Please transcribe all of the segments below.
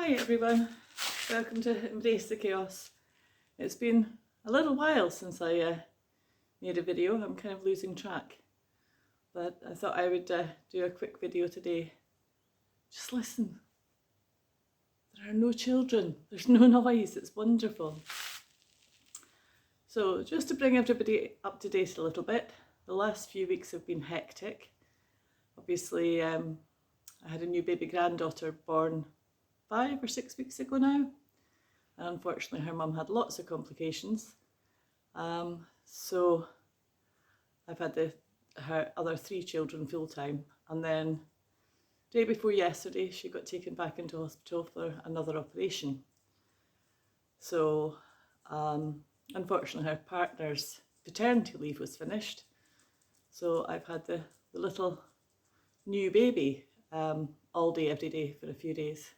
Hi everyone, welcome to Embrace the Chaos. It's been a little while since I made a video. I'm kind of losing track, but I thought I would do a quick video today. Just listen. There are no children, there's no noise, it's wonderful. So just to bring everybody up to date a little bit, the last few weeks have been hectic. Obviously I had a new baby granddaughter born 5 or 6 weeks ago now, and unfortunately her mum had lots of complications. So I've had her other 3 children full time, and then day before yesterday she got taken back into hospital for another operation. So unfortunately her partner's paternity leave was finished, so I've had the little new baby all day every day for a few days.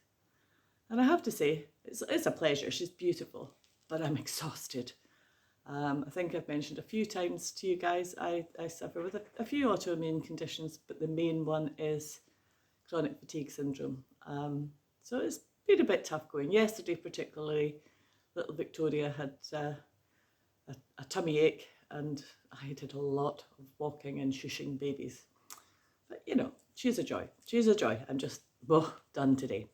And I have to say, it's a pleasure. She's beautiful, but I'm exhausted. I think I've mentioned a few times to you guys, I suffer with a few autoimmune conditions, but the main one is chronic fatigue syndrome. So it's been a bit tough going. Yesterday particularly, little Victoria had a tummy ache, and I did a lot of walking and shushing babies. But you know, she's a joy. She's a joy. I'm just done today.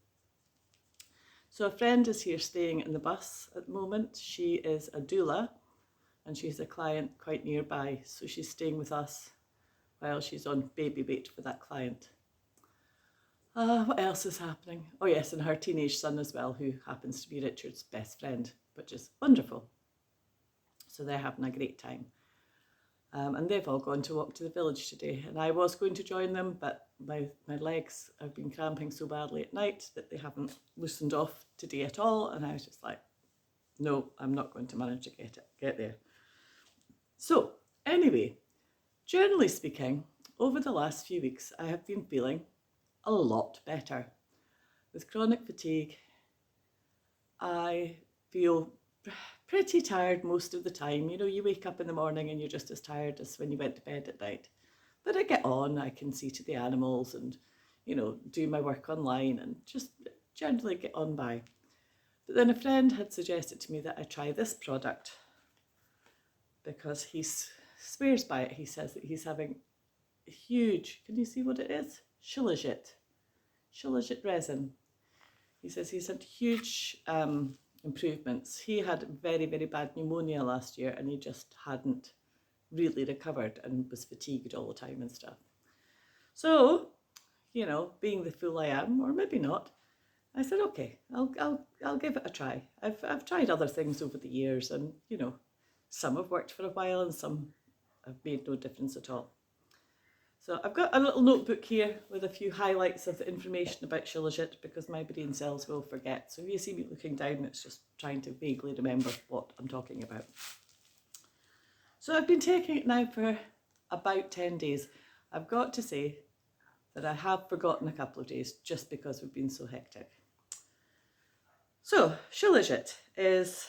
So a friend is here staying in the bus at the moment. She is a doula and she's a client quite nearby. So she's staying with us while she's on baby weight for that client. What else is happening? Oh yes, and her teenage son as well, who happens to be Richard's best friend, which is wonderful. So they're having a great time. And they've all gone to walk to the village today. And I was going to join them, but my legs have been cramping so badly at night that they haven't loosened off today at all. And I was just like, no, I'm not going to manage to get there. So anyway, generally speaking, over the last few weeks, I have been feeling a lot better. With chronic fatigue, I feel pretty tired most of the time. You know, you wake up in the morning and you're just as tired as when you went to bed at night. But I get on, I can see to the animals and, you know, do my work online and just generally get on by. But then a friend had suggested to me that I try this product because he swears by it. He says that he's having a huge, can you see what it is? Shilajit resin. He says he's had huge improvements. He had very, very bad pneumonia last year and he just hadn't really recovered and was fatigued all the time and stuff. So, you know, being the fool I am, or maybe not, I said, okay, I'll give it a try. I've tried other things over the years and, you know, some have worked for a while and some have made no difference at all. So I've got a little notebook here with a few highlights of the information about Shilajit because my brain cells will forget. So if you see me looking down, it's just trying to vaguely remember what I'm talking about. So I've been taking it now for about 10 days. I've got to say that I have forgotten a couple of days just because we've been so hectic. So Shilajit is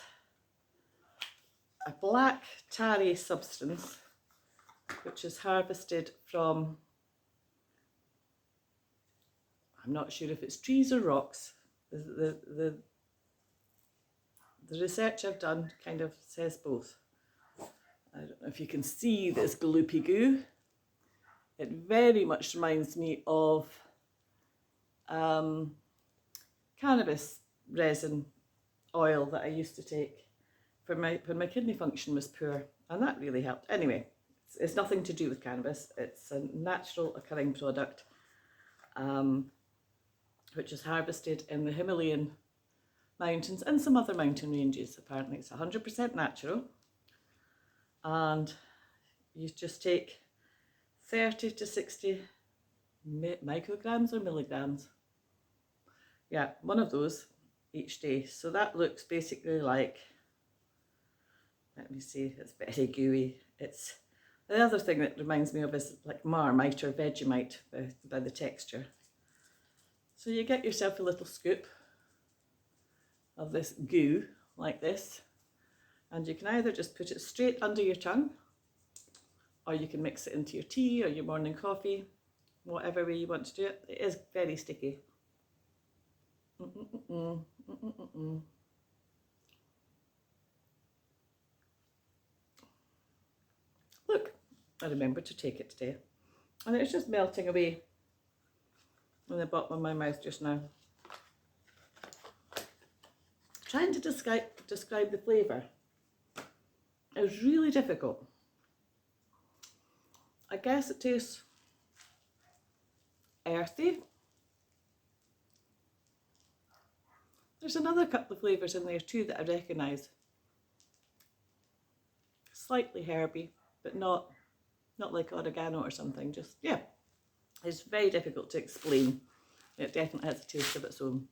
a black tarry substance which is harvested from, I'm not sure if it's trees or rocks. The research I've done kind of says both. I don't know if you can see this gloopy goo. It very much reminds me of cannabis resin oil that I used to take when my kidney function was poor, and that really helped. Anyway, it's nothing to do with cannabis. It's a natural occurring product which is harvested in the Himalayan mountains and some other mountain ranges. Apparently it's 100% natural, and you just take 30 to 60 micrograms or milligrams. Yeah, one of those each day. So that looks basically like, let me see, it's very gooey. It's the other thing that reminds me of is like Marmite or Vegemite by the texture. So you get yourself a little scoop of this goo like this, and you can either just put it straight under your tongue, or you can mix it into your tea or your morning coffee, whatever way you want to do it. It is very sticky. Look, I remembered to take it today. And it's just melting away in the bottom of my mouth just now. Trying to describe the flavour is really difficult. I guess it tastes earthy. There's another couple of flavours in there too that I recognise. Slightly herby, but not like oregano or something. Just, yeah, it's very difficult to explain. It definitely has a taste of its own.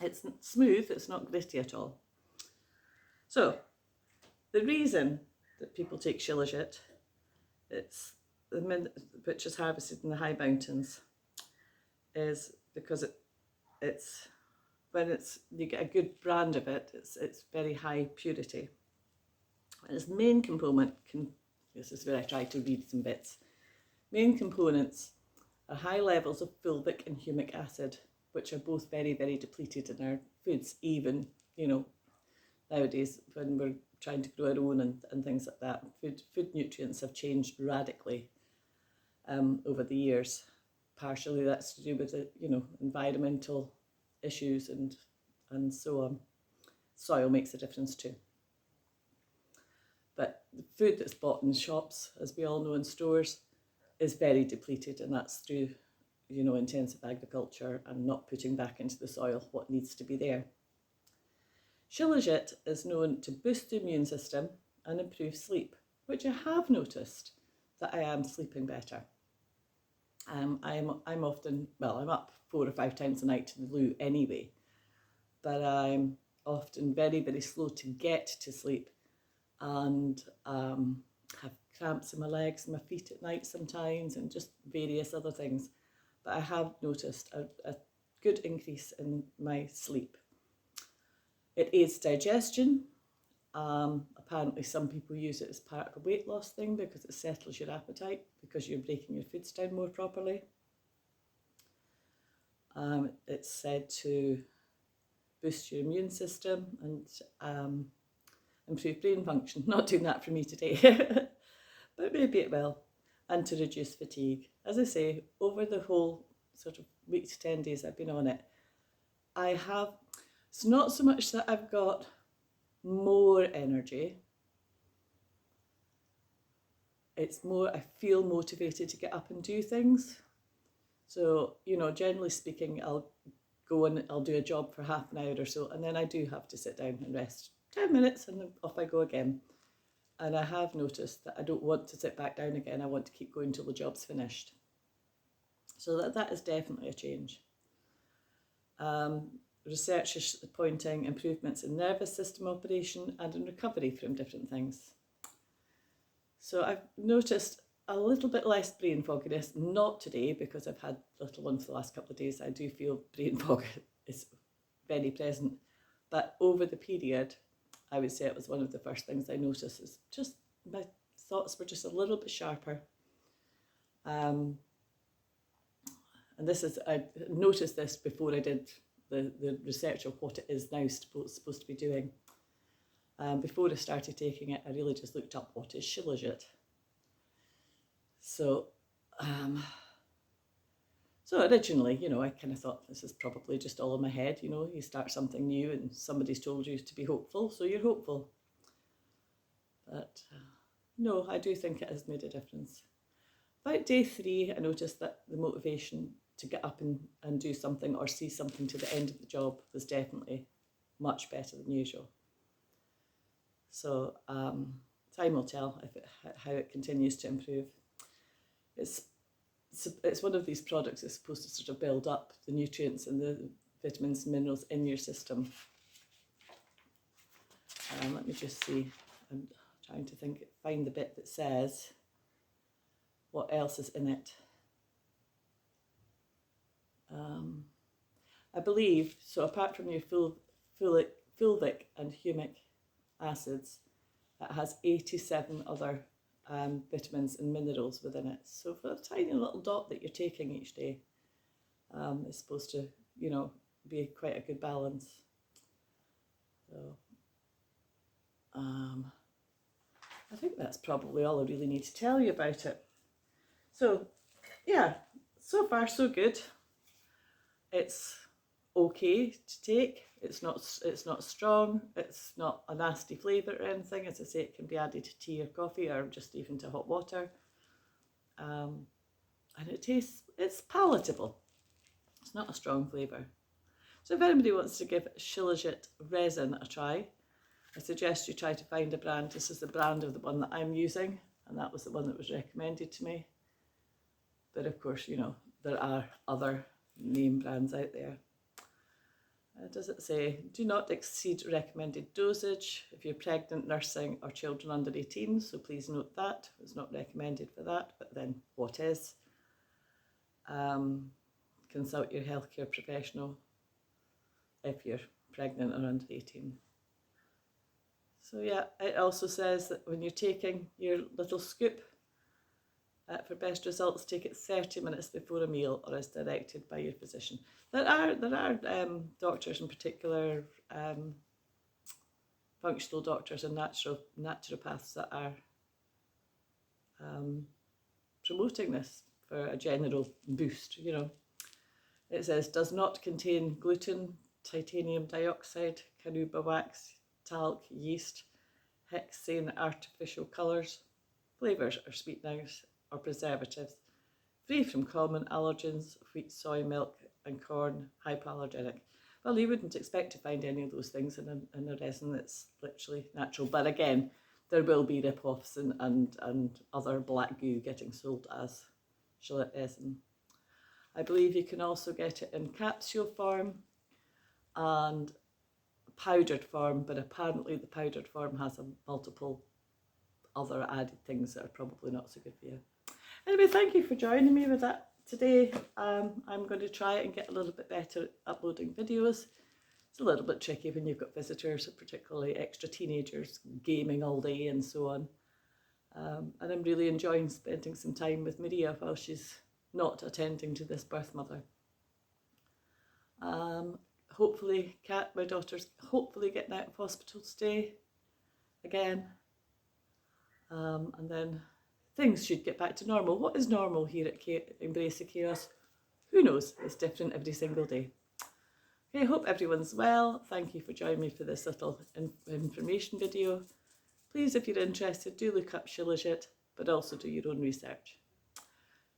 It's smooth, it's not gritty at all. So, the reason that people take Shilajit, which is harvested in the high mountains, is because you get a good brand of it, it's very high purity. And its main component, this is where I try to read some bits, main components are high levels of fulvic and humic acid, which are both very, very depleted in our foods, even, nowadays when we're trying to grow our own and things like that. Food nutrients have changed radically over the years. Partially that's to do with the, environmental issues and so on. Soil makes a difference too. But the food that's bought in shops, as we all know, in stores, is very depleted, and that's through, intensive agriculture and not putting back into the soil what needs to be there. Shilajit is known to boost the immune system and improve sleep, which I have noticed that I am sleeping better. I'm up 4 or 5 times a night to the loo anyway, but I'm often very, very slow to get to sleep and have cramps in my legs and my feet at night sometimes, and just various other things. But I have noticed a good increase in my sleep. It aids digestion. Apparently some people use it as part of a weight loss thing because it settles your appetite because you're breaking your foods down more properly. It's said to boost your immune system and improve brain function. Not doing that for me today, but maybe it will. And to reduce fatigue. As I say, over the whole sort of week to 10 days I've been on it, it's not so much that I've got more energy, it's more I feel motivated to get up and do things. So, generally speaking, I'll go and I'll do a job for half an hour or so, and then I do have to sit down and rest 10 minutes and then off I go again. And I have noticed that I don't want to sit back down again. I want to keep going till the job's finished. So that is definitely a change. Research is pointing improvements in nervous system operation and in recovery from different things. So I've noticed a little bit less brain fogginess, not today because I've had little one for the last couple of days. I do feel brain fog is very present, but over the period, I would say it was one of the first things I noticed is just my thoughts were just a little bit sharper. And I noticed this before I did the research of what it is now supposed to be doing. Before I started taking it, I really just looked up what is Shilajit. So originally, I kind of thought this is probably just all in my head. You start something new and somebody's told you to be hopeful, so you're hopeful. But no, I do think it has made a difference. About day 3, I noticed that the motivation to get up and do something or see something to the end of the job was definitely much better than usual. So time will tell how it continues to improve. It's one of these products that's supposed to sort of build up the nutrients and the vitamins and minerals in your system. Let me just see. I'm trying to find the bit that says what else is in it. I believe, so apart from your fulvic and humic acids, it has 87 other vitamins and minerals within it. So for a tiny little dot that you're taking each day, it's supposed to, be quite a good balance. So I think that's probably all I really need to tell you about it. So yeah, so far so good. It's okay to take. It's not strong. It's not a nasty flavour or anything. As I say, it can be added to tea or coffee or just even to hot water. And it's palatable. It's not a strong flavour. So if anybody wants to give Shilajit resin a try, I suggest you try to find a brand. This is the brand of the one that I'm using, and that was the one that was recommended to me. But of course, you know, there are other name brands out there. Does it say, do not exceed recommended dosage if you're pregnant, nursing or children under 18, so please note that. It's not recommended for that, but then what is? Consult your healthcare professional if you're pregnant or under 18. So yeah, it also says that when you're taking your little scoop, for best results, take it 30 minutes before a meal or as directed by your physician. There are doctors in particular, functional doctors and naturopaths that are promoting this for a general boost, you know. It says, does not contain gluten, titanium dioxide, carnauba wax, talc, yeast, hexane, artificial colours, flavours or sweeteners or preservatives, free from common allergens, wheat, soy, milk and corn, hypoallergenic. Well, you wouldn't expect to find any of those things in a resin that's literally natural. But again, there will be rip-offs and other black goo getting sold as Shilajit resin. I believe you can also get it in capsule form and powdered form, but apparently the powdered form has multiple other added things that are probably not so good for you. Anyway, thank you for joining me with that today. I'm going to try it and get a little bit better at uploading videos. It's a little bit tricky when you've got visitors, particularly extra teenagers, gaming all day and so on. And I'm really enjoying spending some time with Maria while she's not attending to this birth mother. Hopefully, Kat, my daughter's hopefully getting out of hospital today again. And then things should get back to normal. What is normal here at Embrace the Chaos? Who knows? It's different every single day. Okay, hope everyone's well. Thank you for joining me for this little information video. Please, if you're interested, do look up Shilajit, but also do your own research.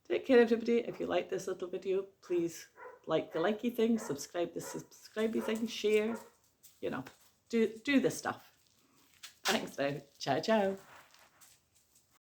Take care, everybody. If you like this little video, please like the likey thing, subscribe the subscribey thing, share, you know, do the stuff. Thanks now. Ciao, ciao.